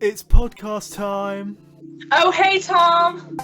It's podcast time. Oh, hey, Tom.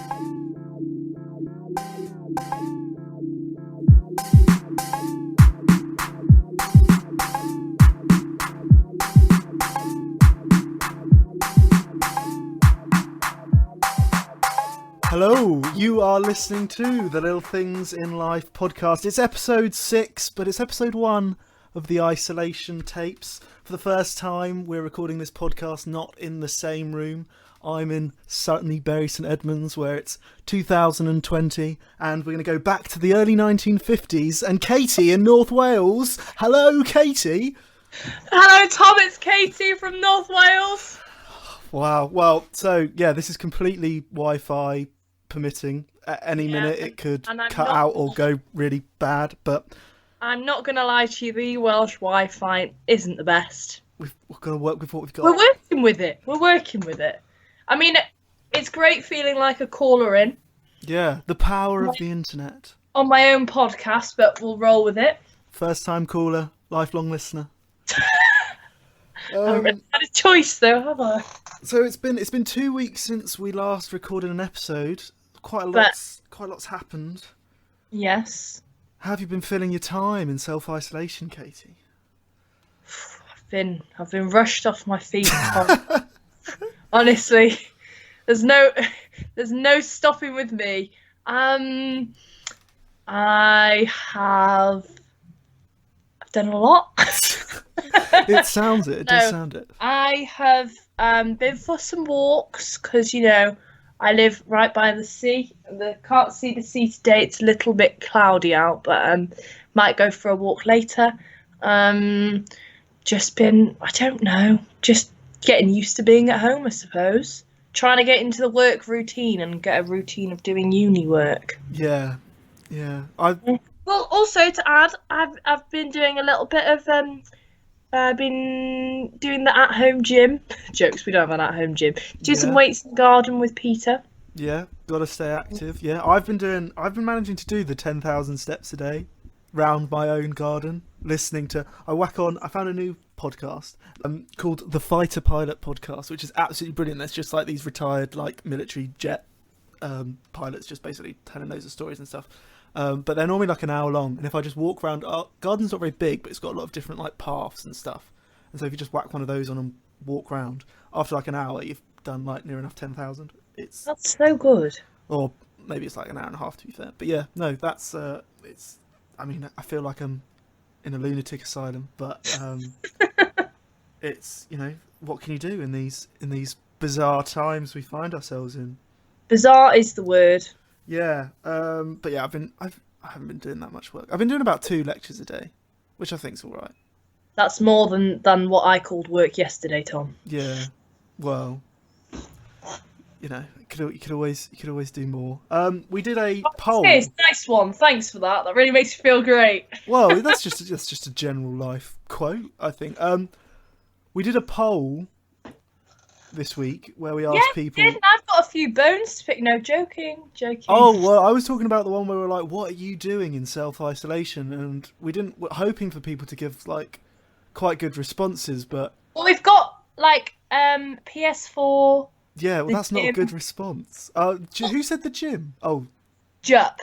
Hello, you are listening to the Little Things in Life podcast. It's episode 6, but it's episode 1 of the isolation tapes. For the first time, we're recording this podcast not in the same room. I'm in sunny Bury St Edmunds, where it's 2020, and we're going to go back to the early 1950s. And Katie in North Wales. Hello, Katie. Hello, Tom. It's Katie from North Wales. Wow. Well, so yeah, this is completely Wi-Fi permitting. At any minute, it could cut out or go really bad. But I'm not going to lie to you, the Welsh Wi-Fi isn't the best. we've got to work with what we've got. We're working with it. I mean, it's great feeling like a caller in. Yeah, the power of the internet. On my own podcast, but we'll roll with it. First time caller, lifelong listener. I haven't had a choice though, have I? So it's been 2 weeks since we last recorded an episode. Quite a lot's happened. Yes. How have you been filling your time in self-isolation, Katie? I've been rushed off my feet. Honestly, there's no stopping with me. I've done a lot. It does sound it. I have been for some walks because, I live right by the sea. Can't see the sea today. It's a little bit cloudy out, but might go for a walk later. Just been, I don't know, just getting used to being at home, I suppose. Trying to get into the work routine and get a routine of doing uni work. Yeah. Well, also to add, I've been doing a little bit of been doing the at-home gym. Jokes, we don't have an at-home gym. Some weights in the garden with Peter. Yeah, gotta stay active. Yeah, I've been managing to do the 10,000 steps a day round my own garden. I found a new podcast called the Fighter Pilot Podcast, which is absolutely brilliant. There's just like these retired military jet pilots just basically telling loads of stories and stuff. But they're normally like an hour long, and if I just walk around, our garden's not very big, but it's got a lot of different paths and stuff. And so if you just whack one of those on and walk around, after like an hour, you've done near enough 10,000. That's so good. Or maybe it's like an hour and a half to be fair. But yeah, no, that's it's. I mean, I feel like I'm in a lunatic asylum, but it's what can you do in these bizarre times we find ourselves in? Bizarre is the word. Yeah, but yeah, I haven't been doing that much work. I've been doing about 2 lectures a day, which I think's all right. That's more than what I called work yesterday, Tom. Yeah, well, you could always do more. We did a poll. Nice one. Thanks for that. That really makes me feel great. Well, that's just a general life quote, I think. We did a poll this week where we asked people. Yeah, I've got a few bones to pick. No, joking. Oh well, I was talking about the one where we're like, "What are you doing in self-isolation?" And we're hoping for people to give quite good responses, but we've got PS4. Yeah, well, that's not a good response. Who said the gym? Oh, Jup.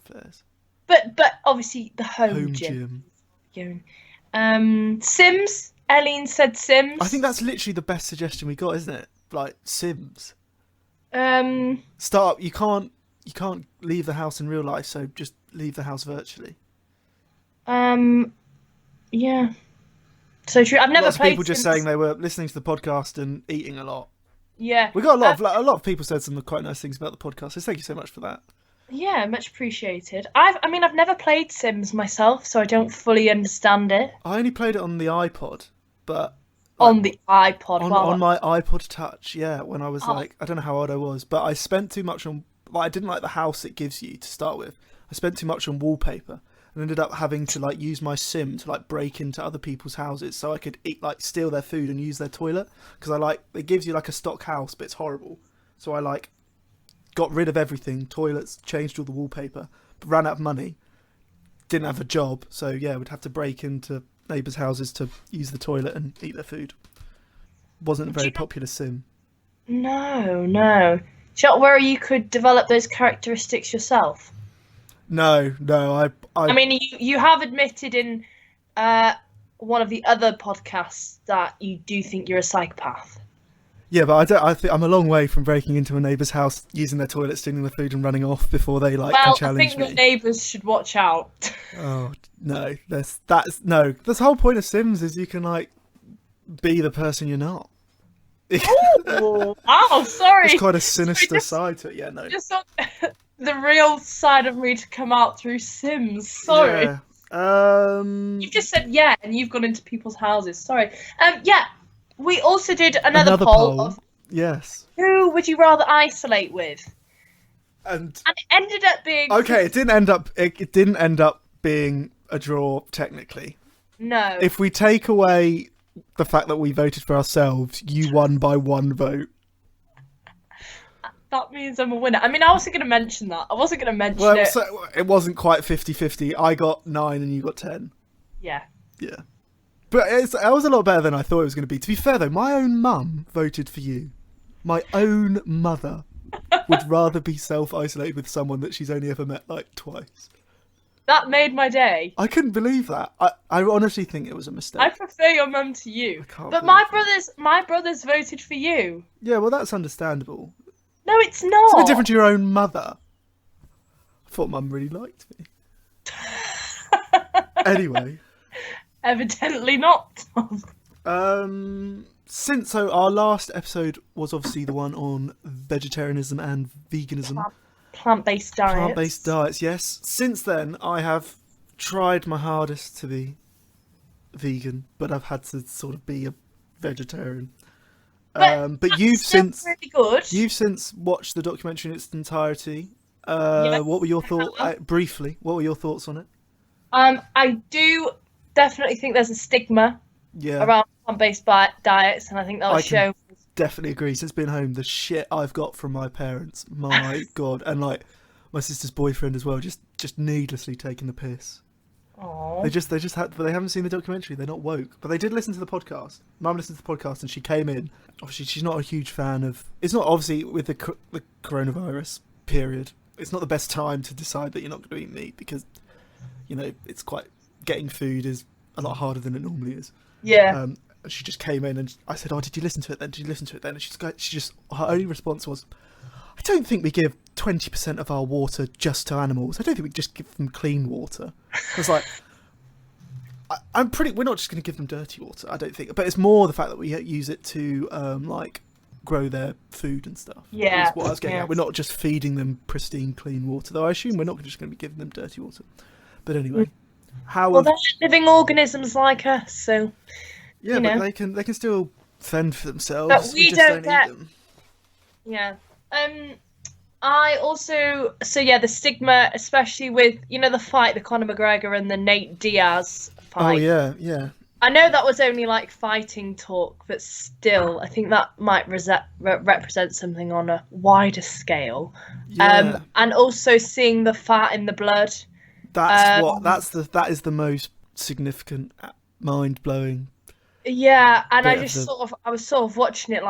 Fairs. But obviously the home gym. Sims. Eileen said Sims. I think that's literally the best suggestion we got, isn't it? Sims. Start. You can't leave the house in real life, so just leave the house virtually. Yeah. So true. I've never Lots played. Of people just Sims. saying they were listening to the podcast and eating a lot. Yeah. We got a lot of people said some quite nice things about the podcast. So thank you so much for that. Yeah, much appreciated. I've never played Sims myself, so I don't fully understand it. I only played it on the iPod, but on the iPod, on my iPod Touch. Yeah, when I was I don't know how old I was, but I spent too much on. I didn't like the house it gives you to start with. I spent too much on wallpaper and ended up having to use my sim to break into other people's houses so I could eat steal their food and use their toilet, because it gives you a stock house, but it's horrible. So I got rid of everything, toilets, changed all the wallpaper, but ran out of money, didn't have a job, so yeah, would have to break into neighbours' houses to use the toilet and eat their food. wasn't a very popular sim. No. Shot where you could develop those characteristics yourself. No. I mean, you have admitted in one of the other podcasts that you do think you're a psychopath. Yeah, but I think I'm a long way from breaking into a neighbour's house, using their toilet, stealing the food, and running off before they can I challenge think me. your neighbours should watch out. Oh no, that's no. That's the whole point of Sims is you can be the person you're not. Oh, wow, sorry. It's quite a sinister side to it. Yeah, no. Just want the real side of me to come out through Sims. Sorry. Yeah. You've just said yeah, and you've gone into people's houses. Sorry. Yeah. We also did another poll of yes. who would you rather isolate with, and it ended up being okay. It didn't end up being a draw technically. No. If we take away the fact that we voted for ourselves, you won by 1 vote. That means I'm a winner. I mean, I wasn't going to mention that. I wasn't going to mention it. So it wasn't quite 50-50. I got 9 and you got 10. Yeah. Yeah. But that was a lot better than I thought it was going to be. To be fair, though, my own mum voted for you. My own mother would rather be self-isolated with someone that she's only ever met twice. That made my day. I couldn't believe that. I honestly think it was a mistake. I prefer your mum to you. But my brothers voted for you. Yeah, well, that's understandable. No, it's not. It's a bit different to your own mother. I thought Mum really liked me. Anyway. Evidently not. So our last episode was obviously the one on vegetarianism and veganism. Plant-based diets. Plant-based diets, yes. Since then, I have tried my hardest to be vegan, but I've had to sort of be a vegetarian. But you've since really good. You've since watched the documentary in its entirety. What were your thoughts? Briefly, what were your thoughts on it? I do definitely think there's a stigma around plant-based diets, and I think that was shown. Definitely agree. Since being home, the shit I've got from my parents, my god, and my sister's boyfriend as well, just needlessly taking the piss. Aww. They haven't seen the documentary. They're not woke, but they did listen to the podcast. Mum listened to the podcast, and she came in. Obviously, she's not a huge fan of. It's not obviously with the coronavirus period. It's not the best time to decide that you're not going to eat meat because, it's quite getting food is a lot harder than it normally is. Yeah. She just came in and I said, "Oh, did you listen to it then? Did you listen to it then?" And her only response was, "I don't think we give 20% of our water just to animals. I don't think we just give them clean water." I was like, we're not just going to give them dirty water, I don't think. But it's more the fact that we use it to, grow their food and stuff. Yeah. Is what I was getting at. We're not just feeding them pristine, clean water, though I assume we're not just going to be giving them dirty water. But anyway, they're living organisms like us, so... Yeah, but they can still fend for themselves. But we just don't eat them. Yeah. I also the stigma, especially with the fight, the Conor McGregor and the Nate Diaz fight. Oh yeah. I know that was only fighting talk, but still, I think that might represent something on a wider scale. Yeah. And also seeing the fat in the blood. That is the most significant, mind-blowing. Yeah, and I was sort of watching it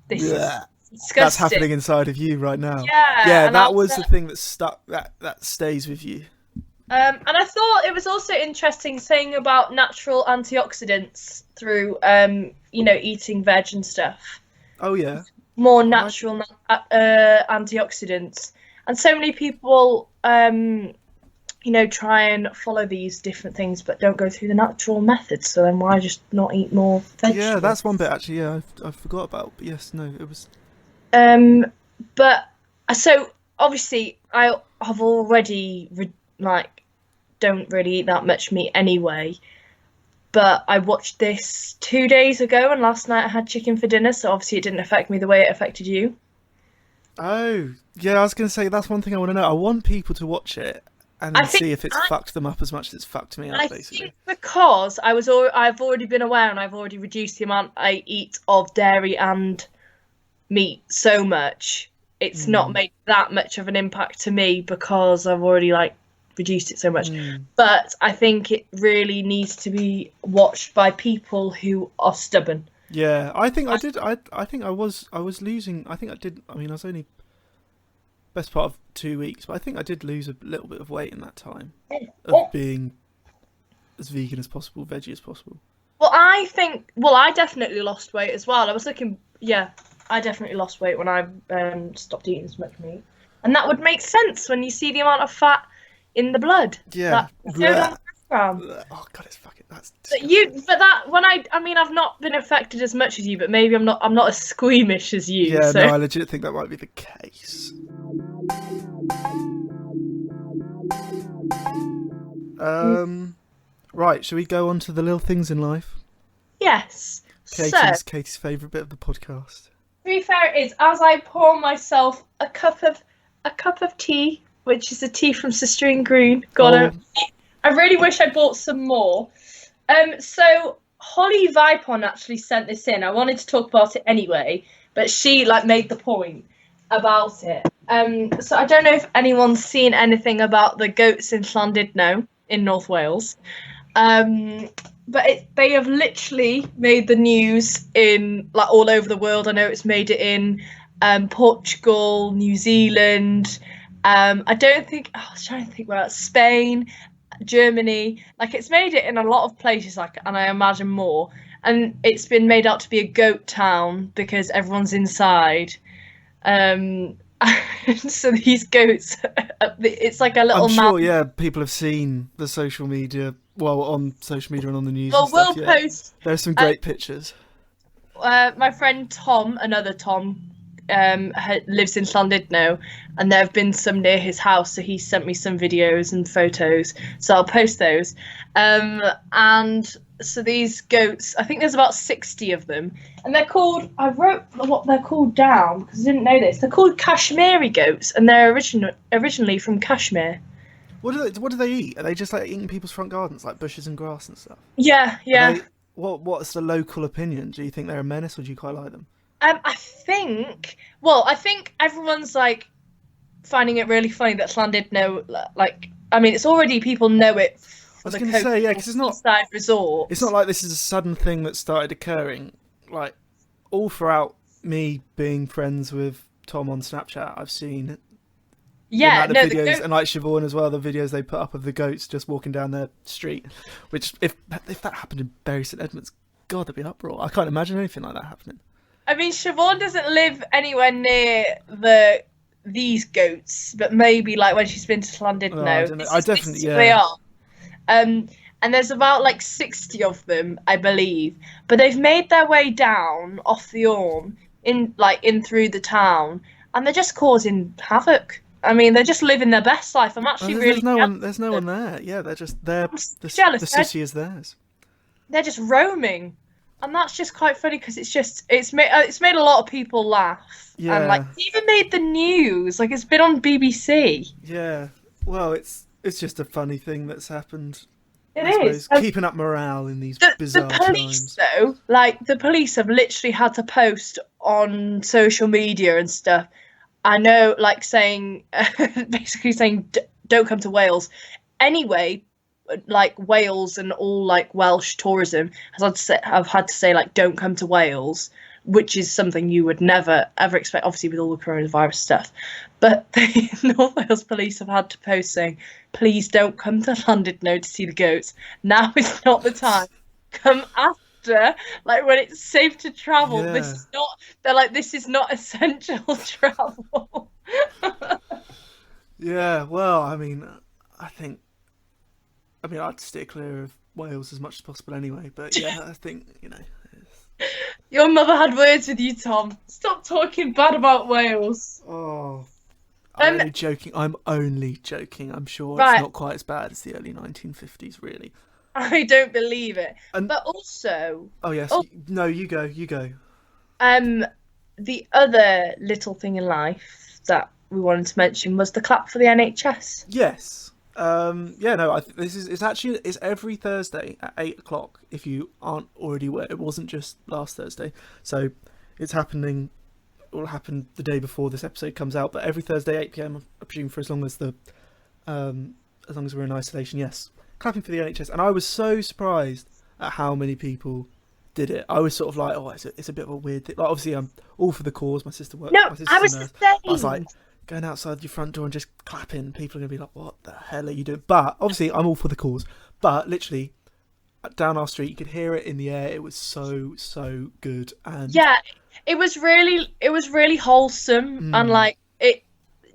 this is disgusting. That's happening inside of you right now. Yeah, that was the thing that stuck. That stays with you. And I thought it was also interesting saying about natural antioxidants through eating veg and stuff. Oh yeah. More natural antioxidants, and so many people try and follow these different things, but don't go through the natural methods. So then why just not eat more vegetables? Yeah, that's one bit actually. Yeah, I forgot about. But yes, no, it was. But so obviously I have already don't really eat that much meat anyway. But I watched this 2 days ago, and last night I had chicken for dinner. So obviously it didn't affect me the way it affected you. Oh yeah, I was going to say that's one thing I want to know. I want people to watch it. And then see if it's fucked them up as much as it's fucked me up, basically. I think because I've already been aware and I've already reduced the amount I eat of dairy and meat so much, it's not made that much of an impact to me because I've already reduced it so much. But I think it really needs to be watched by people who are stubborn. Yeah, I think I did. I think I was losing. I think I did. I mean, I was only best part of 2 weeks, but I think I did lose a little bit of weight in that time of being as vegan as possible, veggie as possible. Well, I definitely lost weight as well. I was looking, yeah, I definitely lost weight when I stopped eating as much meat. And that would make sense when you see the amount of fat in the blood. Yeah. Oh God, it's fucking, that's I mean, I've not been affected as much as you, but maybe I'm not as squeamish as you. Yeah, so. no, I legit think that might be the case. Right, shall we go on to the little things in life? Yes. Katie's favourite bit of the podcast. To be fair, it is as I pour myself a cup of tea, which is a tea from Sister in Green. I really wish I bought some more. So Holly Vipon actually sent this in. I wanted to talk about it anyway, but she made the point about it. So I don't know if anyone's seen anything about the goats in Llandudno in North Wales. But they have literally made the news in all over the world. I know it's made it in Portugal, New Zealand. I was trying to think about Spain, Germany. It's made it in a lot of places, and I imagine more. And it's been made out to be a goat town because everyone's inside. So these goats, it's like a little. I'm sure, yeah, people have seen the social media. Well, on social media and on the news. Well, and stuff, we'll yeah. post. There's some great pictures. My friend Tom, another Tom, lives in Llandudno, and there have been some near his house. So he sent me some videos and photos. So I'll post those. And so these goats, I think there's about 60 of them, and they're called. I wrote what they're called down because I didn't know this. They're called Kashmiri goats, and they're originally from Kashmir. What do they eat? Are they just eating people's front gardens, like bushes and grass and stuff? Yeah. What's the local opinion? Do you think they're a menace, or do you quite like them? I think everyone's finding it really funny that Llandudno, I mean, it's already people know it. I was going to say, yeah, because it's not side resort. It's not like this is a sudden thing that started occurring. All throughout me being friends with Tom on Snapchat, I've seen videos, and Siobhan as well, the videos they put up of the goats just walking down their street, which if that happened in Bury St Edmunds, God, there'd be an uproar. I can't imagine anything like that happening. I mean, Siobhan doesn't live anywhere near these goats, but maybe when she's been to Llandudno, I definitely, yeah. They are. And there's about 60 of them, I believe, but they've made their way down off the Orme in through the town, and they're just causing havoc. I mean, they're just living their best life. I'm actually There's no one there. Yeah, they're just there. The city is theirs. They're just roaming, and that's just quite funny because it's made a lot of people laugh. Yeah. And it's even made the news. It's been on BBC. Yeah. Well, it's just a funny thing that's happened. It is keeping up morale in these bizarre the police, times. Though, the police have literally had to post on social media and stuff. I know, saying, basically saying, don't come to Wales. Anyway, Wales and all Welsh tourism have had to say don't come to Wales, which is something you would never ever expect, obviously with all the coronavirus stuff. But the North Wales police have had to post saying, please don't come to Llandudno to see the goats. Now is not the time. Come after. When it's safe to travel. Yeah. This is not essential travel. Yeah, well, I mean, I'd steer clear of Wales as much as possible anyway, but yeah, I think, Your mother had words with you, Tom. Stop talking bad about Wales. Oh, I'm only joking. I'm sure it's not quite as bad as the early 1950s, really. I don't believe it. But also... Oh, yes. No, you go. The other little thing in life that we wanted to mention was the clap for the NHS. Yes. It's every Thursday at 8:00. If you aren't already aware, it wasn't just last Thursday. So it's happening. It will happen the day before this episode comes out. But every Thursday, 8 p.m. I presume for as long as we're in isolation. Yes, clapping for the NHS, and I was so surprised at how many people did it. I was sort of like, oh, it's a bit of a weird thing. Like, obviously, I'm all for the cause. My sister works. No, my sister's I was a the nurse. same. I was like, going outside your front door and just clapping. People are going to be like, what the hell are you doing? But obviously, I'm all for the cause. But literally, down our street, you could hear it in the air. It was so good. And Yeah, it was really wholesome, and like it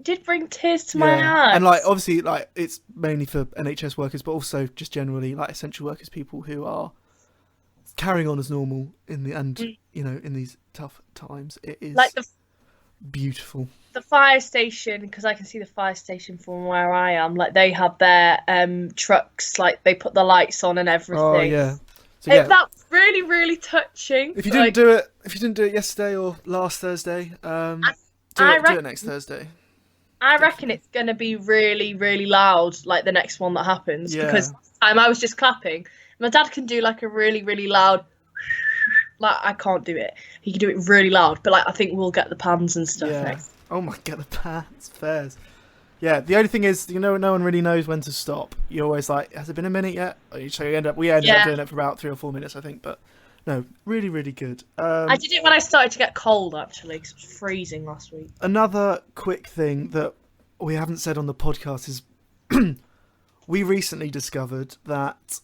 did bring tears to my eyes. And like obviously, like it's mainly for NHS workers, but also just generally like essential workers, people who are carrying on as normal in these tough times. It is like beautiful. the fire station, because I can see the fire station from where I am. Like they have their trucks, like they put the lights on and everything. Oh yeah. So yeah, that's really, really touching. if you didn't do it yesterday or last Thursday, do it next Thursday. I reckon it's going to be really, really loud, like the next one that happens. Yeah. Because last time I was just clapping. My dad can do like a really, really loud. Like I can't do it. He can do it really loud, but like I think we'll get the pans and stuff next. Oh my god, the pants, fairs. Yeah, the only thing is, no one really knows when to stop. You're always like, has it been a minute yet? So we ended up doing it for about 3 or 4 minutes, I think. But no, really, really good. I did it when I started to get cold, actually, because it was freezing last week. Another quick thing that we haven't said on the podcast is we recently discovered that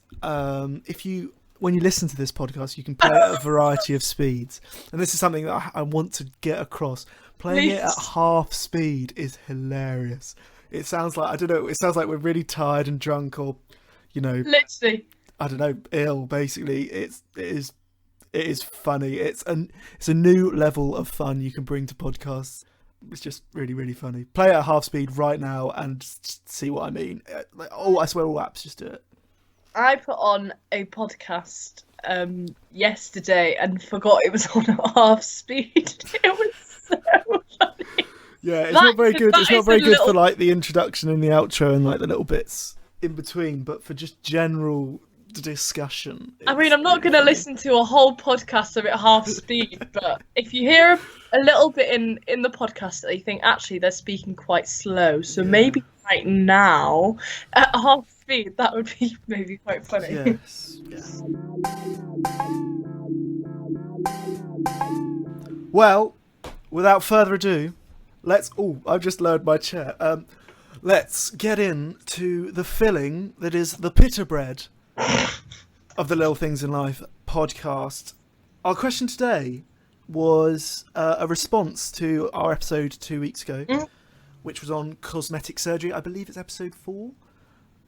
when you listen to this podcast, you can play at a variety of speeds. And this is something that I want to get across. Playing it at half speed is hilarious. It sounds like, I don't know, it sounds like we're really tired and drunk or, literally, I don't know, ill, basically. It is funny. It's a new level of fun you can bring to podcasts. It's just really, really funny. Play it at half speed right now and just see what I mean. I swear all apps just do it. I put on a podcast yesterday and forgot it was on at half speed. It was so funny. Yeah, it's not very good. It's not very good for like the introduction and the outro and like the little bits in between, but for just general discussion. I mean, I'm not going to listen to a whole podcast of it half speed, but if you hear a little bit in the podcast that you think actually they're speaking quite slow, so maybe right now at half speed, that would be maybe quite funny. Yes. Yeah. Well, without further ado, I've just lowered my chair. Let's get into the filling that is the pita bread of the Little Things in Life podcast. Our question today was a response to our episode 2 weeks ago, which was on cosmetic surgery. I believe it's episode 4.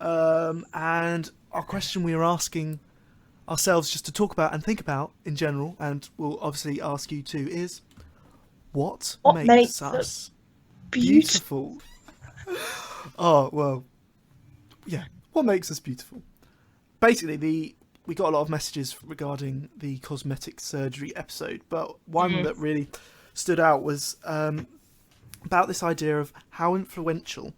And our question we are asking ourselves just to talk about and think about in general, and we'll obviously ask you too, is what makes us beautiful? Oh, well, yeah, what makes us beautiful? Basically, we got a lot of messages regarding the cosmetic surgery episode, but one that really stood out was about this idea of how influential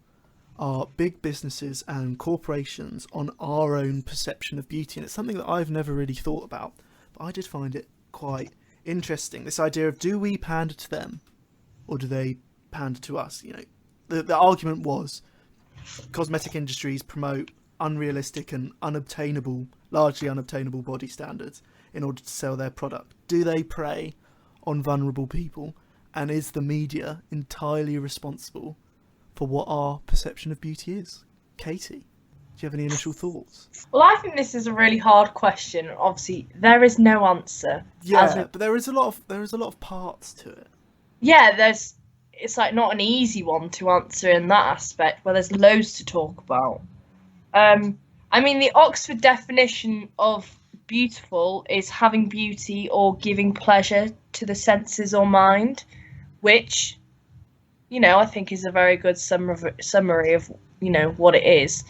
are big businesses and corporations on our own perception of beauty. And it's something that I've never really thought about, but I did find it quite interesting. This idea of, do we pander to them or do they pander to us? The argument was cosmetic industries promote unrealistic and largely unobtainable body standards in order to sell their product. Do they prey on vulnerable people? And is the media entirely responsible for what our perception of beauty is? Katie, do you have any initial thoughts? Well, I think this is a really hard question. Obviously, there is no answer. Yeah, but there is a lot of parts to it. Yeah, it's like not an easy one to answer in that aspect, where there's loads to talk about. I mean, the Oxford definition of beautiful is having beauty or giving pleasure to the senses or mind, which, I think is a very good summary of, what it is.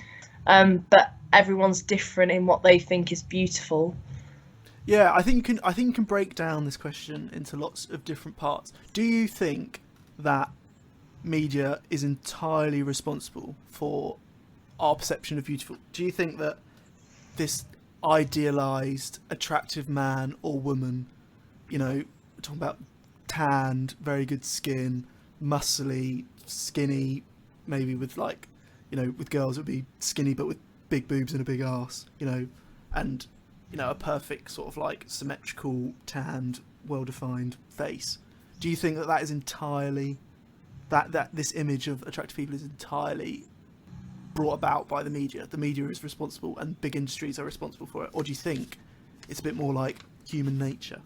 But everyone's different in what they think is beautiful. Yeah, I think you can break down this question into lots of different parts. Do you think that media is entirely responsible for our perception of beautiful? Do you think that this idealized, attractive man or woman, we're talking about tanned, very good skin, muscly, skinny, maybe with with girls it would be skinny but with big boobs and a big arse, and a perfect sort of like symmetrical, tanned, well-defined face. Do you think that is entirely that this image of attractive people is entirely brought about by the media? The media is responsible, and big industries are responsible for it, or do you think it's a bit more like human nature?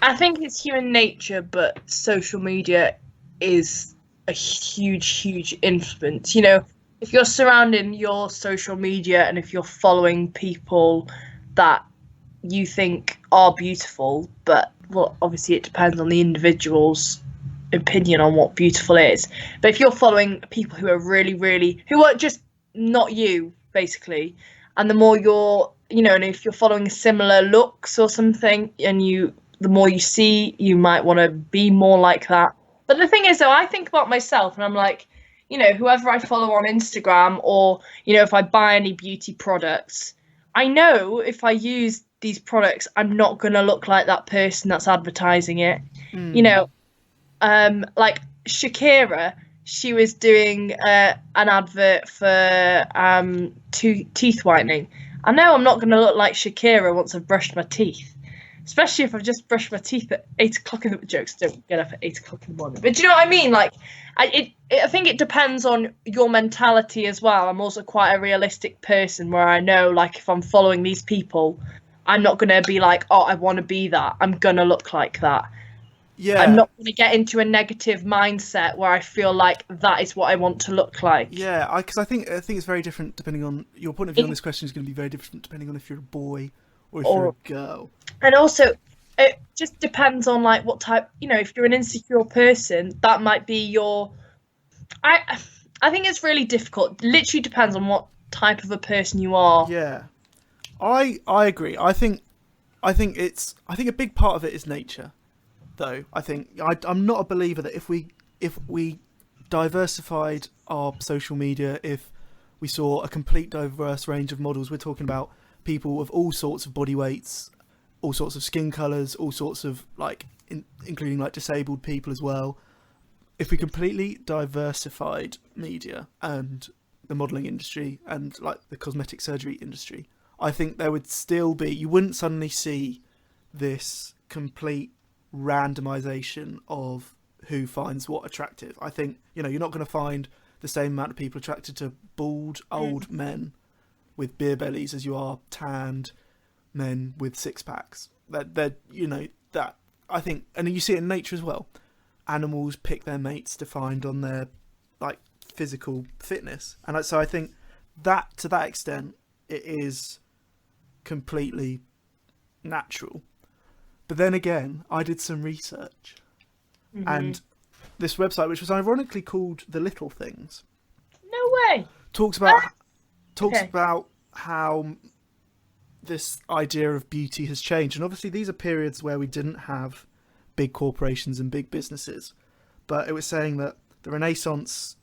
I think it's human nature, but social media is a huge influence. If you're surrounding your social media and if you're following people that you think are beautiful, but well, obviously it depends on the individual's opinion on what beautiful is. But if you're following people who are who are just not you, basically, and the more you're, and if you're following similar looks or something, and the more you see, you might want to be more like that. But the thing is, though, I think about myself and I'm like, whoever I follow on Instagram, or, if I buy any beauty products, I know if I use these products, I'm not going to look like that person that's advertising it. Like Shakira, she was doing an advert for teeth whitening. I know I'm not going to look like Shakira once I've brushed my teeth. Especially if I've just brushed my teeth at 8 o'clock in the jokes. Don't get up at 8 o'clock in the morning. But do you know what I mean? Like, I think it depends on your mentality as well. I'm also quite a realistic person where I know, like, if I'm following these people, I'm not going to be like, oh, I want to be that. I'm going to look like that. Yeah. I'm not going to get into a negative mindset where I feel like that is what I want to look like. Yeah, because I think it's very different depending on your point of view on this question is going to be very different depending on if you're a boy or if you're a girl. And also, it just depends on like what type. If you're an insecure person, that might be your. I think it's really difficult. Literally depends on what type of a person you are. Yeah, I agree. I think a big part of it is nature, though. I'm not a believer that if we diversified our social media, if we saw a complete diverse range of models, we're talking about people of all sorts of body weights, all sorts of skin colours, all sorts of including like disabled people as well. If we completely diversified media and the modelling industry and like the cosmetic surgery industry, I think there would still be, you wouldn't suddenly see this complete randomisation of who finds what attractive. I think, you're not going to find the same amount of people attracted to bald old men with beer bellies as you are tanned men with six packs. That I think, and you see it in nature as well. Animals pick their mates defined on their like physical fitness, and so I think that to that extent it is completely natural. But then again, I did some research, and this website, which was ironically called The Little Things, no way, talks about how this idea of beauty has changed. And obviously these are periods where we didn't have big corporations and big businesses, but it was saying that the Renaissance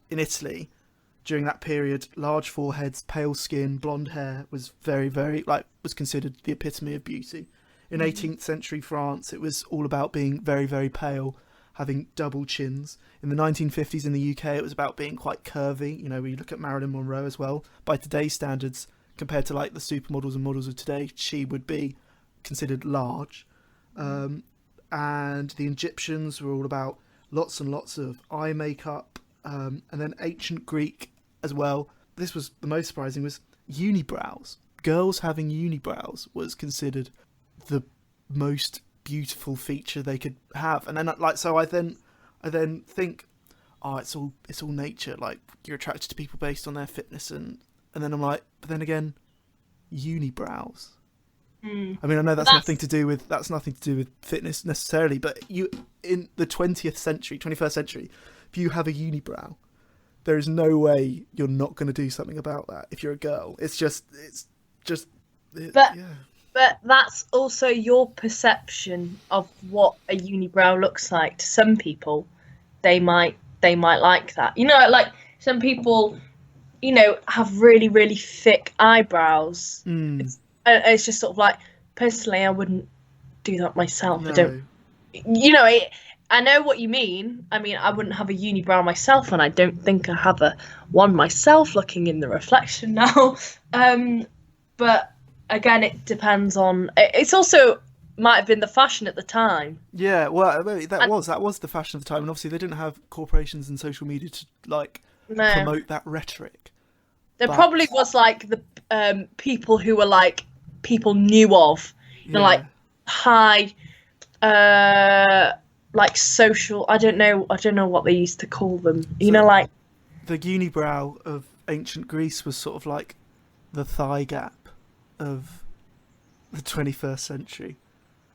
in Italy during that period, large foreheads, pale skin, blonde hair was very, very was considered the epitome of beauty. In 18th century France, it was all about being very, very pale, having double chins. In the 1950s in the UK, it was about being quite curvy. We look at Marilyn Monroe as well. By today's standards, compared to like the supermodels and models of today, she would be considered large. And the Egyptians were all about lots and lots of eye makeup. And then ancient Greek as well. This was the most surprising, was unibrows. Girls having unibrows was considered the most beautiful feature they could have. And then I then think, oh, it's all nature. Like, you're attracted to people based on their fitness, and then I'm like, but then again, unibrows. I mean, I know that's nothing to do with fitness necessarily, but you in the 21st century, if you have a unibrow, there is no way you're not going to do something about that. If you're a girl, But that's also your perception of what a unibrow looks like. To some people, they might like that. Like some people, have really, really thick eyebrows. It's just sort of like, personally, I wouldn't do that myself. No. I don't. I know what you mean. I mean, I wouldn't have a unibrow myself, and I don't think I have one myself. Looking in the reflection now, but again, it depends on. It's also might have been the fashion at the time. Yeah, well, that And- was the fashion of the time, and obviously they didn't have corporations and social media to like No, promote that rhetoric. there but- probably was like the people who were like people knew of, you know, like high, like social. I don't know what they used to call them. You So- know, like the unibrow of ancient Greece was sort of like the thigh gap of the 21st century.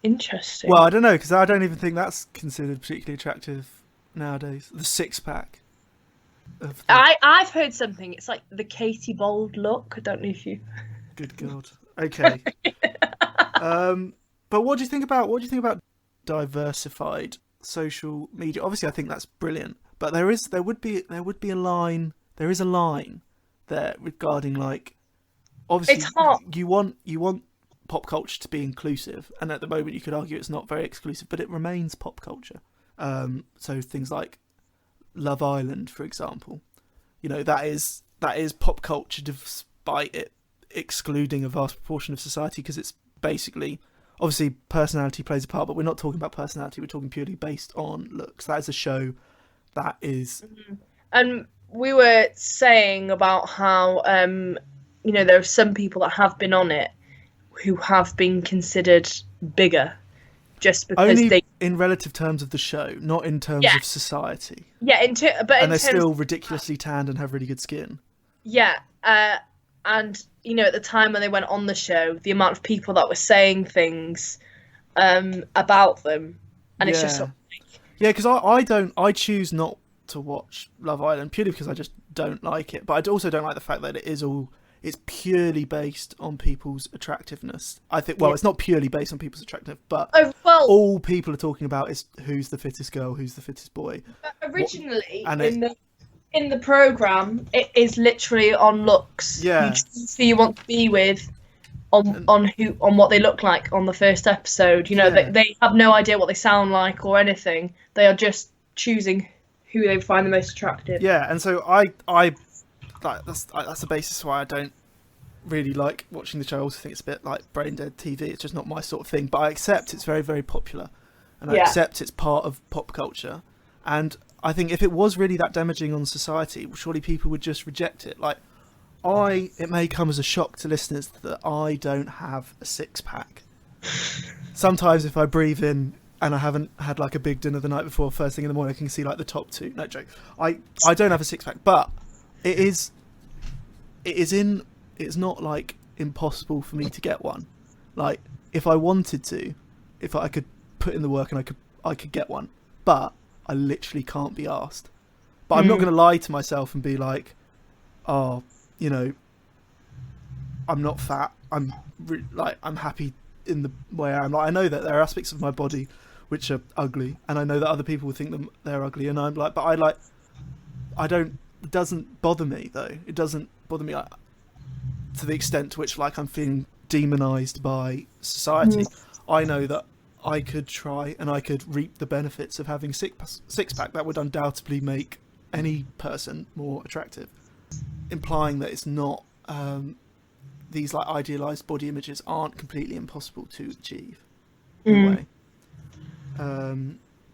interesting. Well, I don't know, because I don't even think that's considered particularly attractive nowadays. The six pack. I've heard something. It's like the Katie Bold look. I don't know if you. Good God. Okay. But what do you think about diversified social media? Obviously, I think that's brilliant. But there would be a line. There is a line there regarding like, obviously, It's hard. you want pop culture to be inclusive, and at the moment you could argue it's not very exclusive, but it remains pop culture. So things like Love Island, for example, you know, that is pop culture despite it excluding a vast proportion of society, because it's basically, obviously personality plays a part, but we're not talking about personality, we're talking purely based on looks. That is a show that is And we were saying about how you know, there are some people that have been on it who have been considered bigger just because only they in relative terms of the show, not in terms Yeah. of society. but And in they're terms still ridiculously tanned and have really good skin. yeah, and you know, at the time when they went on the show, the amount of people that were saying things about them, and it's just Yeah. sort of Yeah, because I choose not to watch Love Island purely because I just don't like it. But I also don't like the fact that it's purely based on people's attractiveness. I think, well, Yeah. it's not purely based on people's attractiveness, but oh well. all people are talking about is who's the fittest girl, who's the fittest boy. Originally, and in the program, it is literally on looks. Yeah. You choose who you want to be with, on what they look like on the first episode. You know, Yeah. they have no idea what they sound like or anything. They are just choosing who they find the most attractive. Yeah, and so that's the basis why I don't really like watching the show. I also think it's a bit like brain dead TV. It's just not my sort of thing. But I accept it's very, very popular, and I Yeah. accept it's part of pop culture. And I think if it was really that damaging on society, surely people would just reject it. Like, it may come as a shock to listeners that I don't have a six pack. Sometimes if I breathe in and I haven't had like a big dinner the night before, first thing in the morning, I can see like the top two. No joke. I don't have a six pack, but it's not like impossible for me to get one. Like, if I wanted to, if I could put in the work and I could get one, but I literally can't be asked. But I'm not going to lie to myself and be like, oh, you know, I'm not fat. I'm happy in the way I am. Like, I know that there are aspects of my body which are ugly, and I know that other people would think they're ugly, and I'm like, but I don't. It doesn't bother me though. It doesn't bother me to the extent to which like I'm feeling demonized by society. I know that I could try and I could reap the benefits of having six pack. That would undoubtedly make any person more attractive, implying that it's not these like idealized body images aren't completely impossible to achieve in a way.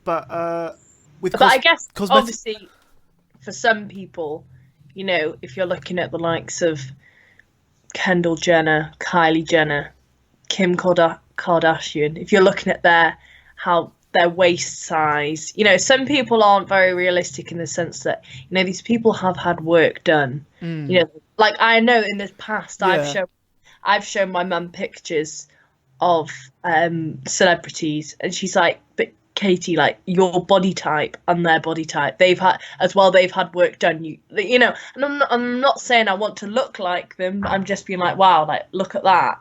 But I guess cosmetic- obviously for some people, you know, if you're looking at the likes of Kendall Jenner, Kylie Jenner, Kim Kardashian, if you're looking at their waist size, you know, some people aren't very realistic in the sense that, you know, these people have had work done. You know, like I know in the past I've shown my mum pictures of celebrities, and she's like, but Katie, like your body type and their body type, they've had work done. You know, and I'm not saying I want to look like them. I'm just being like, wow, like look at that.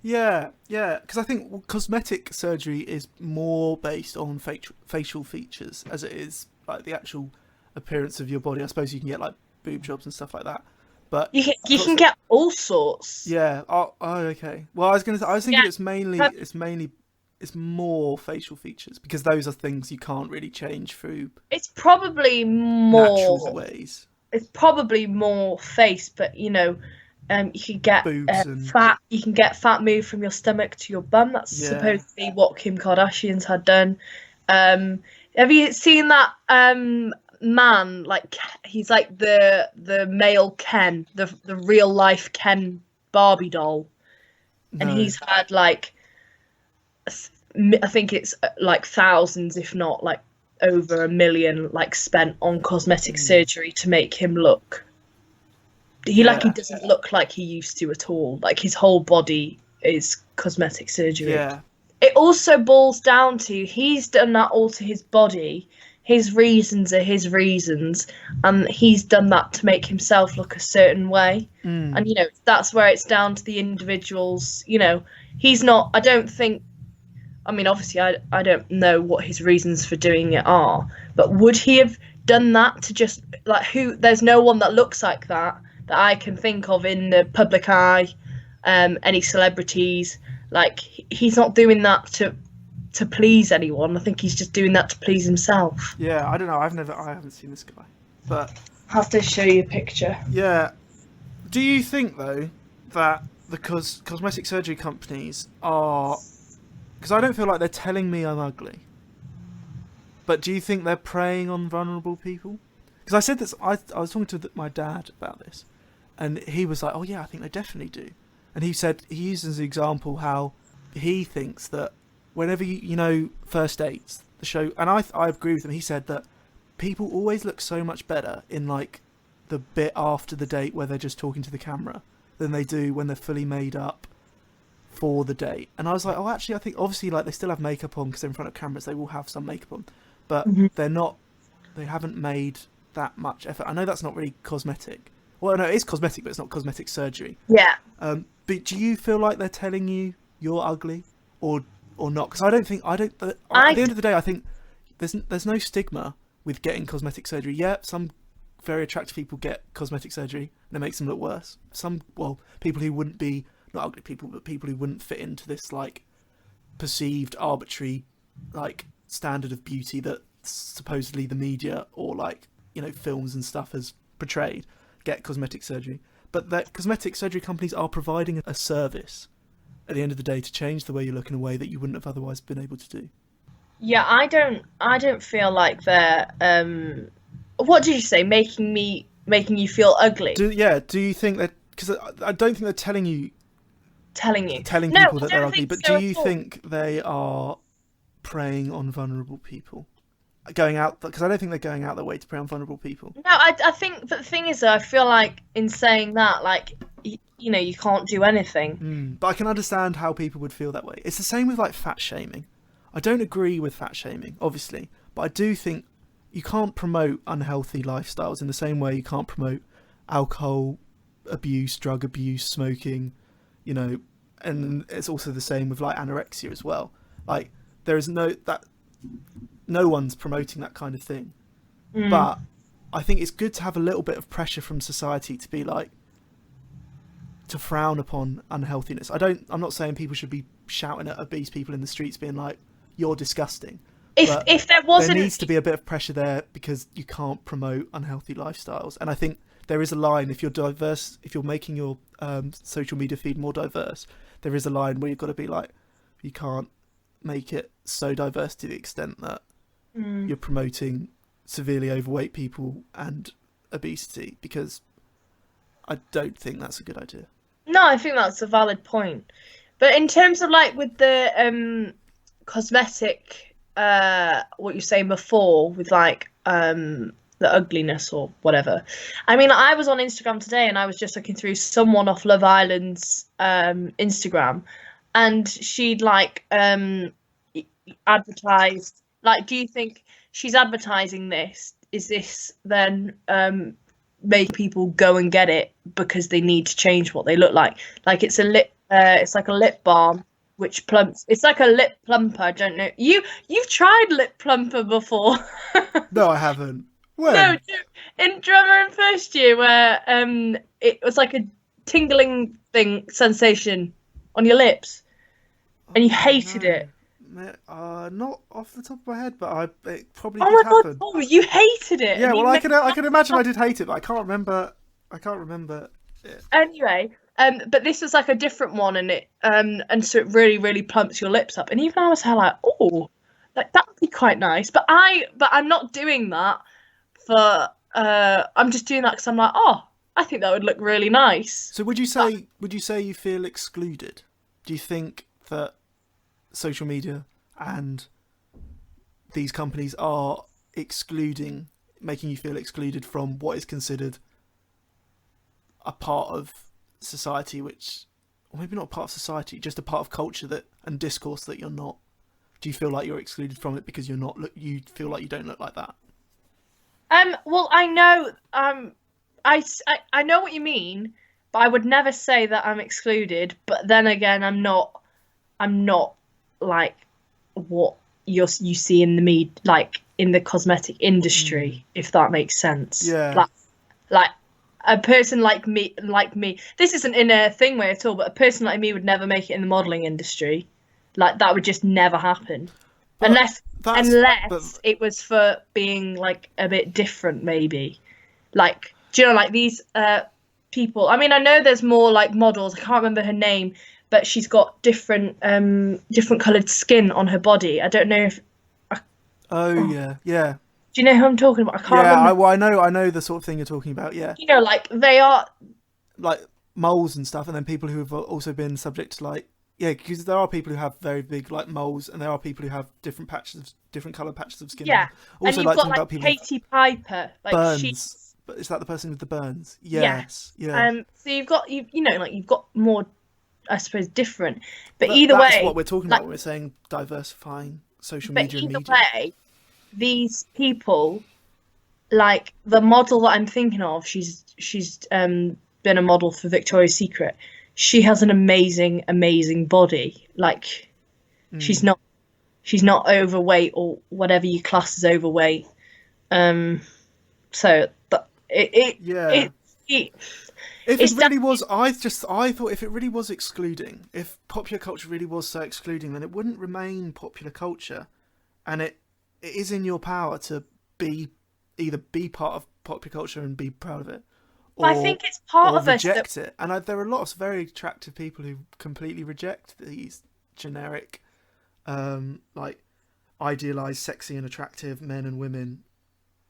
Yeah, because I think cosmetic surgery is more based on facial features as it is like the actual appearance of your body. I suppose you can get like boob jobs and stuff like that, but You can get all sorts. yeah. Oh, okay. Well, I was thinking Yeah. it's more facial features because those are things you can't really change through It's probably natural more. ways. It's probably more face, but you know, You can get Boobs and fat. You can get fat moved from your stomach to your bum. That's Yeah. supposedly what Kim Kardashian's had done. Have you seen that man? Like he's like the male Ken, the real life Ken Barbie doll, and no. he's had like I think it's like thousands, if not like over 1 million, like spent on cosmetic surgery to make him look. He doesn't look like he used to at all. Like his whole body is cosmetic surgery. Yeah. It also boils down to he's done that all to his body. His reasons are his reasons, and he's done that to make himself look a certain way. And you know, that's where it's down to the individuals. You know, he's not. I don't think. I mean, obviously, I don't know what his reasons for doing it are, but would he have done that to just like who? There's no one that looks like that I can think of in the public eye. Any celebrities, like he's not doing that to please anyone. I think he's just doing that to please himself. Yeah, I don't know. I haven't seen this guy, but I have to show you a picture. Yeah. Do you think though that the cosmetic surgery companies are? Because I don't feel like they're telling me I'm ugly. But do you think they're preying on vulnerable people? Because I said this. I was talking to my dad about this, and he was like, "Oh yeah, I think they definitely do." And he said he used as an example how he thinks that whenever you know First Dates, the show, and I agree with him. He said that people always look so much better in like the bit after the date where they're just talking to the camera than they do when they're fully made up for the date. And I was like, oh, actually, I think obviously like they still have makeup on because they're in front of cameras. They will have some makeup on, but they're not. They haven't made that much effort. I know that's not really cosmetic. Well, no, it is cosmetic, but it's not cosmetic surgery. Yeah. But do you feel like they're telling you you're ugly, or not? Because I don't think at the end of the day, I think there's no stigma with getting cosmetic surgery. Yeah, some very attractive people get cosmetic surgery and it makes them look worse. People who wouldn't be not ugly people, but people who wouldn't fit into this like perceived arbitrary like standard of beauty that supposedly the media or like films and stuff has portrayed, get cosmetic surgery. But that cosmetic surgery companies are providing a service at the end of the day to change the way you look in a way that you wouldn't have otherwise been able to do. Yeah, I don't feel like they're what did you say, making you feel ugly? Do you think that, because I don't think they're telling people that they're ugly, but do you think they are preying on vulnerable people? Going out, because I don't think they're going out their way to prey on vulnerable people. No, I think, but the thing is, I feel like in saying that, like, you can't do anything. But I can understand how people would feel that way. It's the same with like fat shaming. I don't agree with fat shaming, obviously, but I do think you can't promote unhealthy lifestyles in the same way you can't promote alcohol abuse, drug abuse, smoking, and it's also the same with like anorexia as well. Like there is no one's promoting that kind of thing. But I think it's good to have a little bit of pressure from society to be like, to frown upon unhealthiness. I'm not saying people should be shouting at obese people in the streets being like, you're disgusting. If there wasn't... There needs to be a bit of pressure there because you can't promote unhealthy lifestyles. And I think there is a line, if you're diverse, if you're making your social media feed more diverse, there is a line where you've got to be like, you can't make it so diverse to the extent that you're promoting severely overweight people and obesity, because I don't think that's a good idea. No, I think that's a valid point. But in terms of like with the cosmetic, what you're saying before with like the ugliness or whatever. I mean, I was on Instagram today and I was just looking through someone off Love Island's Instagram, and she'd like advertised. Like, do you think she's advertising this? Is this then make people go and get it because they need to change what they look like? Like it's a lip, it's like a lip balm which plumps. It's like a lip plumper. I don't know. You've tried lip plumper before? No, I haven't. When? No, in drama in first year where it was like a tingling sensation on your lips, and you hated it. Not off the top of my head, but it probably did happen. Oh, you hated it. Yeah, well, I can imagine I did hate it, but I can't remember Anyway, but this was like a different one, and so it really, really plumps your lips up. And even I was like, oh, like that would be quite nice. But I'm not doing that for. I'm just doing that because I'm like, oh, I think that would look really nice. So would you say you feel excluded? Do you think that social media and these companies are making you feel excluded from what is considered a part of society, which, or maybe not a part of society, just a part of culture and discourse that you're not? Do you feel like you're excluded from it because you feel like you don't look like that? Well, I know, I know what you mean, but I would never say that I'm excluded. But then again, I'm not like what you see in the like in the cosmetic industry, if that makes sense. Yeah. Like a person like me, this isn't in a thing way at all, but a person like me would never make it in the modeling industry. Like that would just never happen. But unless it was for being like a bit different, maybe. Like, do you know, like these people, I mean, I know there's more like models, I can't remember her name, but she's got different coloured skin on her body. I don't know if... yeah. Do you know who I'm talking about? I can't remember. I know the sort of thing you're talking about, yeah. You know, like, they are... Like, moles and stuff, and then people who have also been subject to, like... Yeah, because there are people who have very big, like, moles, and there are people who have different coloured patches of skin. Yeah, also, and you've got, like, Katie Piper. Like, burns. But is that the person with the burns? Yes. Yeah. So you've got, you've got more, I suppose, different. But either way... That's what we're talking about when we're saying diversifying social media and media. But either way, these people, like, the model that I'm thinking of, she's been a model for Victoria's Secret. She has an amazing body. Like, she's not overweight or whatever you class as overweight. So if it really was, I thought if it really was excluding, if popular culture really was so excluding, then it wouldn't remain popular culture, and it is in your power to either be part of popular culture and be proud of it. I think it's part of us reject it, and there are lots of very attractive people who completely reject these generic, like idealized, sexy and attractive men and women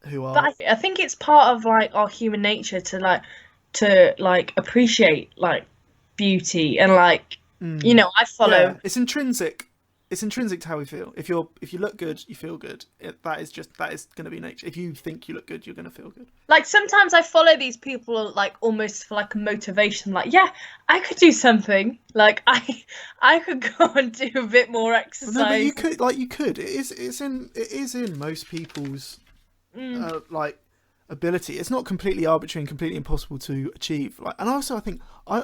who are. But I think it's part of like our human nature to appreciate like beauty and like I follow. Yeah, it's intrinsic. It's intrinsic to how we feel. If you look good, you feel good. That is going to be nature. If you think you look good, you're going to feel good. Like sometimes I follow these people like almost for like a motivation. Like, yeah, I could do something. Like I could go and do a bit more exercise. No, but you could. Like you could. It is in most people's like ability. It's not completely arbitrary and completely impossible to achieve. Like, and also I think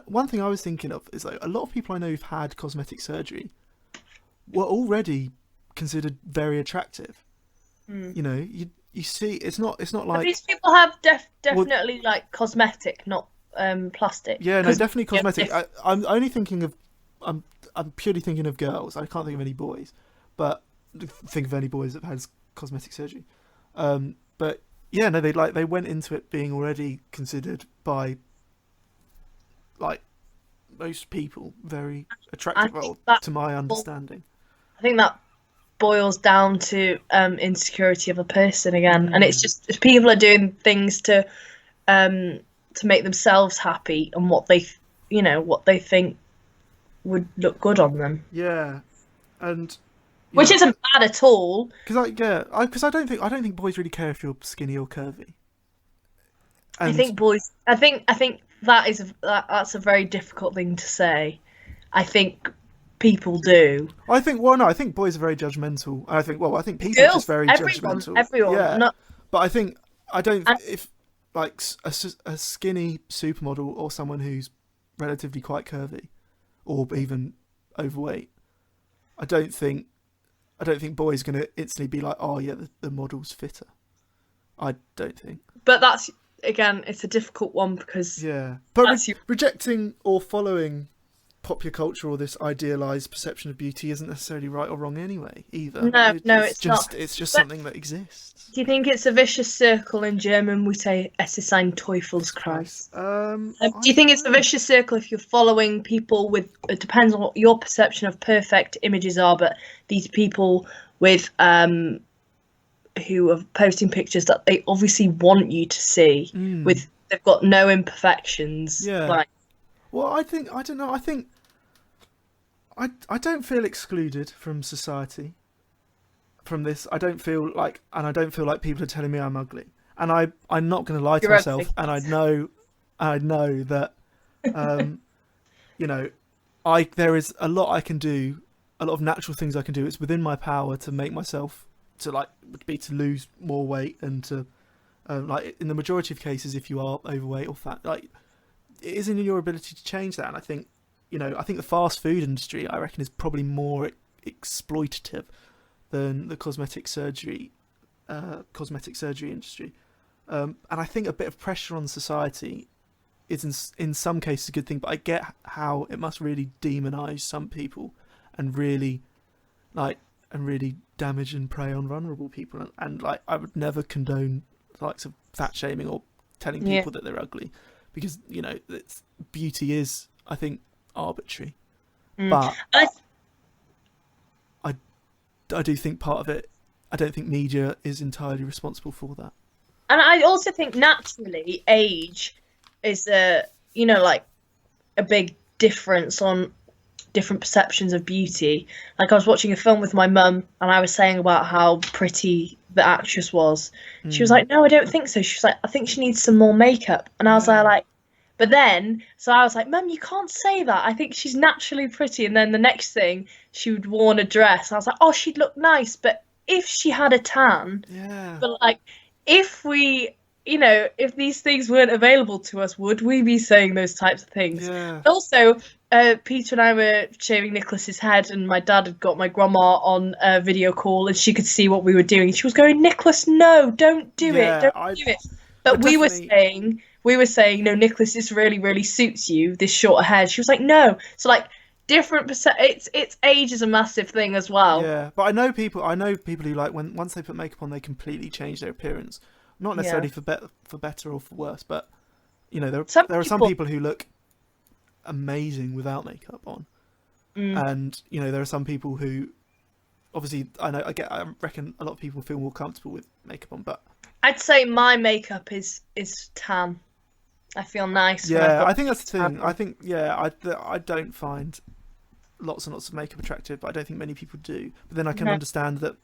one thing I was thinking of is like a lot of people I know who've had cosmetic surgery were already considered very attractive. You know, you see, it's not like. But these people have definitely like cosmetic, not plastic. Yeah, no, definitely cosmetic. I'm only thinking of, I'm purely thinking of girls. I can't think of any boys, but think of any boys that have had cosmetic surgery. But yeah, no, they went into it being already considered by like most people very attractive. Well, to my understanding. I think that boils down to insecurity of a person again, and it's just people are doing things to make themselves happy and what they think would look good on them. Yeah, and which isn't bad at all. Because I don't think boys really care if you're skinny or curvy. And I think that's a very difficult thing to say. I think people do. I think boys are very judgmental. I think people are just very judgmental. Everyone. Yeah. But if like a skinny supermodel or someone who's relatively quite curvy or even overweight, I don't think boys are going to instantly be like, oh yeah, the model's fitter. I don't think. But that's, again, it's a difficult one because... Yeah. But rejecting or following popular culture or this idealized perception of beauty isn't necessarily right or wrong anyway either. No, it's just not. it's just But something that exists. do you think it's a vicious circle? In German, we say "Es ist ein Teufelskreis." Do you think it's a vicious circle if you're following people with? It depends on what your perception of perfect images are, but these people with who are posting pictures that they obviously want you to see, with they've got no imperfections. Yeah. Like, well, I don't know. I think I don't feel excluded from society. From this, I don't feel like people are telling me I'm ugly, and I'm not going to lie to You're myself, ugly. and I know that, you know, there is a lot I can do, a lot of natural things I can do. It's within my power to make myself to lose more weight and to like in the majority of cases, if you are overweight or fat, like it is in your ability to change that. And I think the fast food industry, I reckon, is probably more exploitative than the cosmetic surgery industry, and I think a bit of pressure on society is in some cases a good thing. But I get how it must really demonize some people and really damage and prey on vulnerable people. And like I would never condone the likes of fat shaming or telling people that they're ugly, because beauty is, I think, arbitrary. But I do think part of it, I don't think media is entirely responsible for that. and I also think naturally age is like a big difference on different perceptions of beauty. Like I was watching a film with my mum, and I was saying about how pretty the actress was. She was like, "No, I don't think so." She was like, "I think she needs some more makeup." And I was like, but then, so I was like, "Mum, you can't say that. I think she's naturally pretty." And then the next thing, she would worn a dress. I was like, "Oh, she'd look nice." But if she had a tan, but like, if we, if these things weren't available to us, would we be saying those types of things? Yeah. Also, Peter and I were shaving Nicholas's head, and my dad had got my grandma on a video call, and she could see what we were doing. She was going, "Nicholas, no, don't do it, don't do it." But we were saying, "No, Nicholas, this really, really suits you, this shorter hair." She was like, "No." So like different it's age is a massive thing as well. Yeah, but I know people who like once they put makeup on, they completely change their appearance. Not necessarily for better or for worse, but there are some people who look amazing without makeup on, and there are some people who, obviously, I reckon a lot of people feel more comfortable with makeup on, but I'd say my makeup is tan. I feel nice. Yeah, I think that's the thing. I think I don't find lots and lots of makeup attractive, but I don't think many people do. But then I can understand that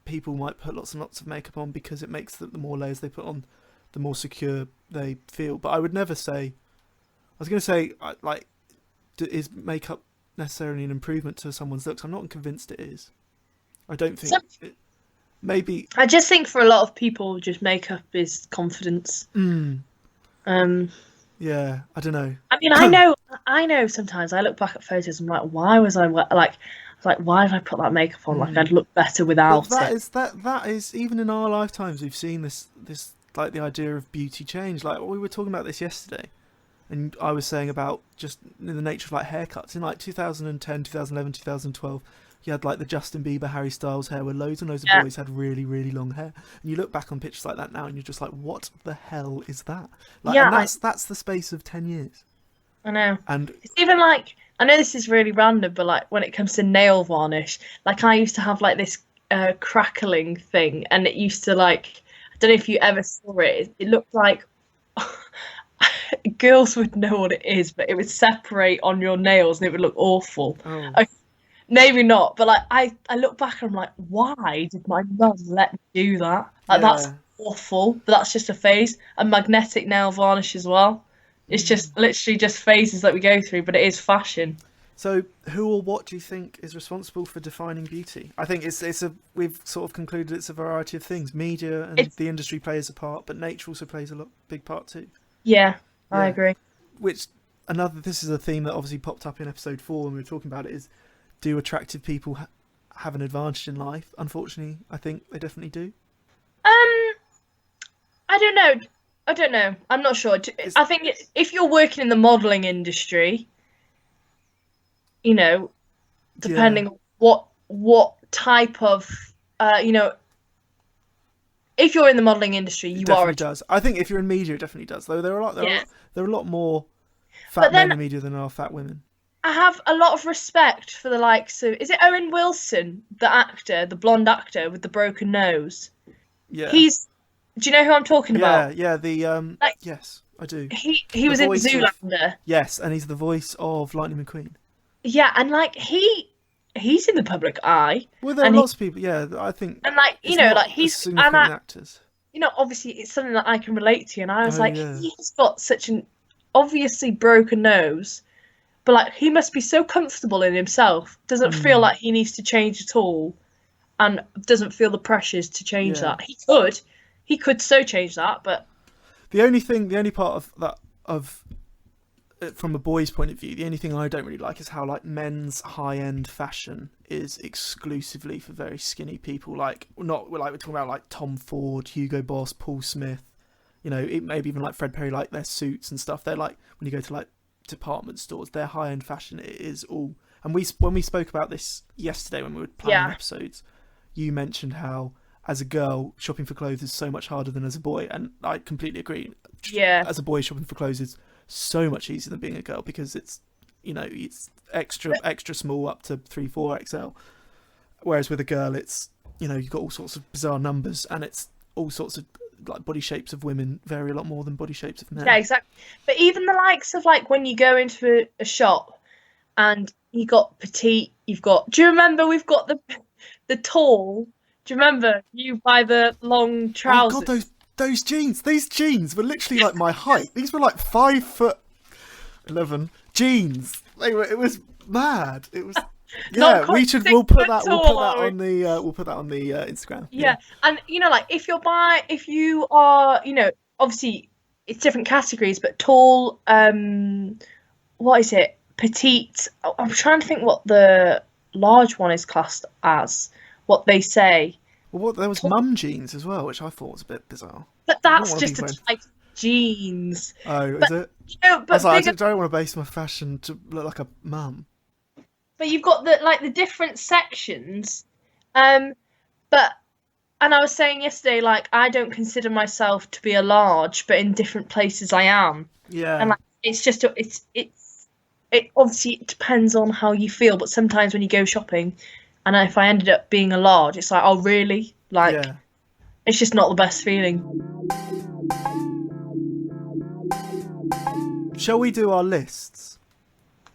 people might put lots and lots of makeup on because it makes the more layers they put on, the more secure they feel. But I would never say. I was going to say, is makeup necessarily an improvement to someone's looks? I'm not convinced it is. I don't think. Maybe. I just think for a lot of people, just makeup is confidence. Yeah, I don't know. I mean, I know. Sometimes I look back at photos and I'm like, why was I why did I put that makeup on? Like I'd look better without it. That is even in our lifetimes we've seen this like the idea of beauty change. Like we were talking about this yesterday, and I was saying about just the nature of like haircuts in like 2010, 2011, 2012. You had like the Justin Bieber, Harry Styles hair, where loads and loads of boys had really, really long hair. And you look back on pictures like that now, and you're just like, "What the hell is that?" Like, and that's the space of 10 years. I know. And it's even like, I know this is really random, but like when it comes to nail varnish, like I used to have like this crackling thing, and it used to like, I don't know if you ever saw it. It looked like girls would know what it is, but it would separate on your nails, and it would look awful. Maybe not, but like I look back and I'm like, why did my mum let me do that? Like that's awful, but that's just a phase. And magnetic nail varnish as well. It's just literally just phases that we go through, but it is fashion. So who or what do you think is responsible for defining beauty? I think we've sort of concluded it's a variety of things. Media and the industry plays a part, but nature also plays a big part too. Yeah, I agree. This is a theme that obviously popped up in episode 4 when we were talking about it, is do attractive people have an advantage in life? Unfortunately, I think they definitely do. I don't know. I'm not sure. I think if you're working in the modelling industry, you know, depending on what type of, you know, if you're in the modelling industry, you It are. definitely does. I think if you're in media, it definitely does. Though there are a lot more fat But then- men in media than there are fat women. I have a lot of respect for the likes of, is it Owen Wilson, the actor, the blonde actor with the broken nose? Yeah. Do you know who I'm talking about? Yeah. The Like- yes, I do. He was in voice of- Zoolander. Yes, and he's the voice of Lightning McQueen. Yeah, and like he's in the public eye. Well, there are And lots of people. Yeah, I think. And like, you it's know, not like as he's significant and actors. you know, obviously it's something that I can relate to, and I was Oh, like, yeah. he's got such an obviously broken nose, but like he must be so comfortable in himself, doesn't feel like he needs to change at all, and doesn't feel the pressures to change Yeah. that. He could so change that, but The only part of that from a boy's point of view, the only thing I don't really like is how like men's high-end fashion is exclusively for very skinny people. Like we're talking about like Tom Ford, Hugo Boss, Paul Smith. You know, maybe even like Fred Perry, like their suits and stuff. They're like when you go to like department stores, their high-end fashion is all. And when we spoke about this yesterday when we were planning episodes, you mentioned how as a girl shopping for clothes is so much harder than as a boy, and I completely agree. yeah, As a boy, shopping for clothes is so much easier than being a girl because it's, you know, it's extra small up to 3-4 XL, whereas with a girl it's, you know, you've got all sorts of bizarre numbers, and it's all sorts of like body shapes of women vary a lot more than body shapes of men. yeah, exactly. But even the likes of like when you go into a shop and you got petite, you've got. Do you remember we've got the tall? Do you remember you buy the long trousers? Oh god, those jeans! These jeans were literally like my height. These were like 5'11" jeans. It was mad. It was. Not Yeah, quite we'll put that tall, on the Instagram. Yeah, and you know, like if you are, you know, obviously it's different categories, but tall, what is it? Petite. I'm trying to think what the large one is classed as. What they say, Well, there was mum jeans as well, which I thought was a bit bizarre. but don't that's wanna just be a wearing- type of jeans. Oh, is it? You know, I but was like, I bigger, don't want to base my fashion to look like a mum. but you've got the different sections, but. And I was saying yesterday, like, I don't consider myself to be a large, but in different places I am. Yeah. And like, it's just it obviously it depends on how you feel, but sometimes when you go shopping, and if I ended up being a large, it's like, oh really? Like, yeah. it's just not the best feeling. Shall we do our lists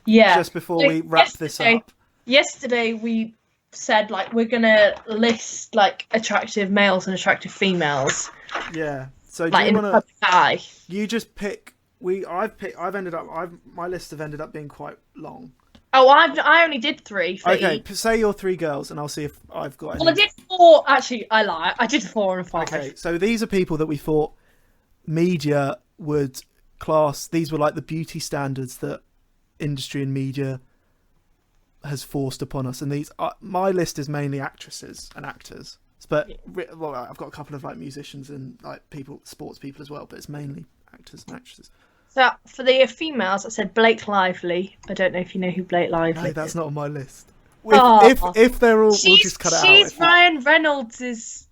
Yeah. just before we wrap this up? Yesterday we said like we're gonna list like attractive males and attractive females, Yeah. So do like you in the want public eye. to? You just pick. My list have ended up being quite long. Oh, I only did 3 for Okay, each. say your 3 girls, and I'll see if I've got. Well, I any. did 4. Actually, I lie. I did 4 and 5. Okay, so these are people that we thought media would class. These were like the beauty standards that industry and media has forced upon us, and these my list is mainly actresses and actors, but well, I've got a couple of like musicians and like sports people as well, but it's mainly actors and actresses. So for the females, I said Blake Lively. I don't know if you know who Blake Lively No, is. that's not on my list. Oh. If they're all, we'll just cut it out. She's Ryan Reynolds'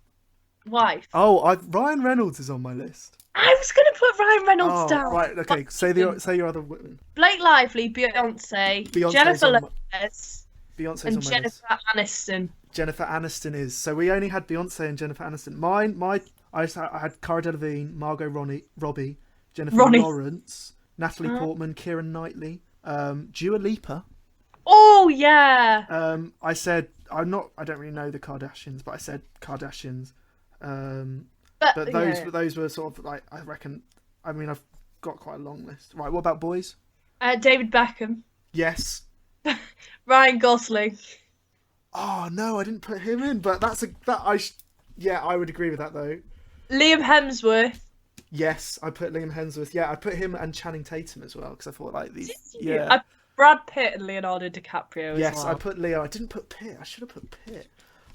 wife. Oh, Ryan Reynolds is on my list. I was going to put Ryan Reynolds Oh, down. right, okay. Say your other women. Blake Lively, Beyonce, Beyonce's Jennifer on my- Lopez, Beyonce's and on my list. Jennifer Aniston. Jennifer Aniston is. So we only had Beyonce and Jennifer Aniston. I had Cara Delevingne, Margot Robbie, Jennifer Ronnie. Lawrence, Natalie Portman, Keira Knightley, Dua Lipa. Oh yeah. I said I don't really know the Kardashians, but I said Kardashians. But those were sort of like, I reckon. I mean, I've got quite a long list. Right, what about boys? David Beckham, Yes. Ryan Gosling. Oh no, I didn't put him in, but I would agree with that though. Liam Hemsworth. Yes, I put Liam Hemsworth. Yeah, I put him and Channing Tatum as well because I thought like these. Yeah. I Brad Pitt and Leonardo DiCaprio as Yes, well. I put Leo. I didn't put Pitt. I should have put Pitt.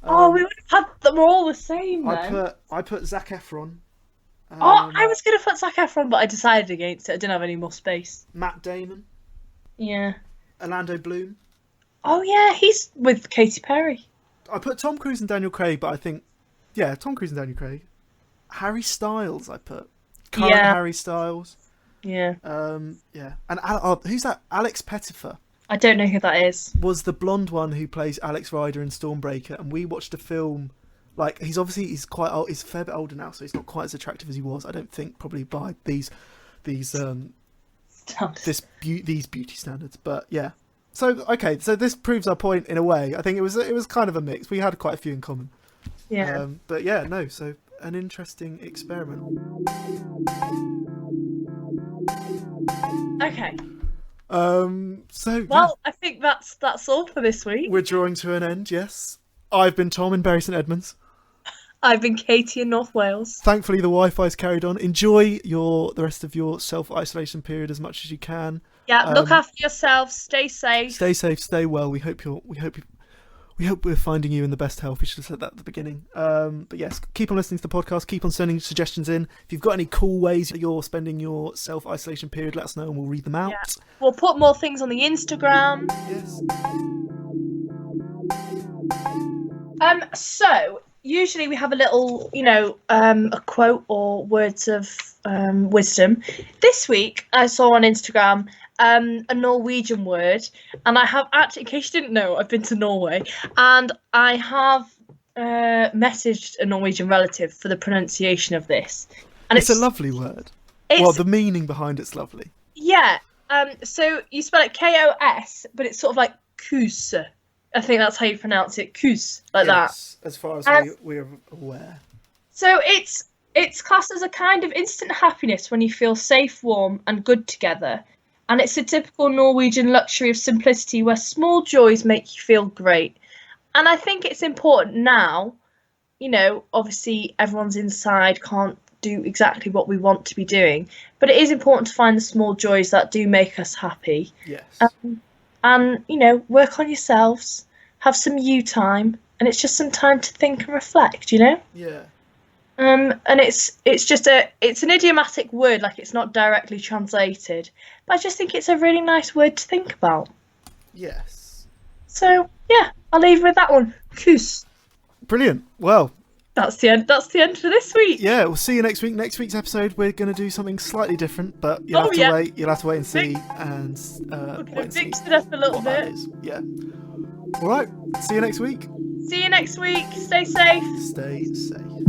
Oh, we would have had them all the same then. I put Zac Efron. I was going to put Zac Efron, but I decided against it. I didn't have any more space. Matt Damon, Yeah. Orlando Bloom. Oh yeah, he's with Katy Perry. I put Tom Cruise and Daniel Craig, but I think, yeah, Tom Cruise and Daniel Craig. Harry Styles, I put. Current Yeah. Harry Styles. Yeah. Yeah. And who's that? Alex Pettyfer I don't know who that is. was the blonde one who plays Alex Rider in Stormbreaker, and we watched a film. Like, he's quite old. He's a fair bit older now, so he's not quite as attractive as he was. I don't think, probably by these these beauty standards. But yeah. So okay, so this proves our point in a way. I think it was kind of a mix. We had quite a few in common. Yeah. But yeah, no. So an interesting experiment. Okay. So Well, I think that's all for this week. we're drawing to an end. Yes. I've been Tom in Bury St Edmunds. I've been Katie in North Wales. Thankfully, the Wi-Fi's carried on. Enjoy the rest of your self-isolation period as much as you can. Yeah, look after yourselves. Stay safe. Stay safe. Stay well. We hope we're finding you in the best health. We should have said that at the beginning. But yes, keep on listening to the podcast. Keep on sending suggestions in. If you've got any cool ways that you're spending your self-isolation period, let us know and we'll read them out. Yeah. We'll put more things on the Instagram. Yes. So usually we have a little, a quote or words of wisdom. This week I saw on Instagram a Norwegian word, and I have actually, in case you didn't know, I've been to Norway, and I have messaged a Norwegian relative for the pronunciation of this. And It's a lovely word. Well, the meaning behind it's lovely. Yeah. So you spell it Kos, but it's sort of like kus. I think that's how you pronounce it, kus, like that. As far as we're aware. So it's classed as a kind of instant happiness when you feel safe, warm, and good together. And it's a typical Norwegian luxury of simplicity where small joys make you feel great. And I think it's important now, obviously everyone's inside, can't do exactly what we want to be doing, but it is important to find the small joys that do make us happy. Yes. And, work on yourselves, have some you time, and it's just some time to think and reflect, Yeah. And it's just it's an idiomatic word, like it's not directly translated, but I just think it's a really nice word to think about. Yes. So yeah, I'll leave with that one. Kus. Brilliant. Well, That's the end for this week. yeah, we'll see you next week. Next week's episode, we're going to do something slightly different, but you'll have to wait. You'll have to wait and see. And We're wait gonna and see mix it up a little what that bit. is. Yeah. All right. See you next week. See you next week. Stay safe. Stay safe.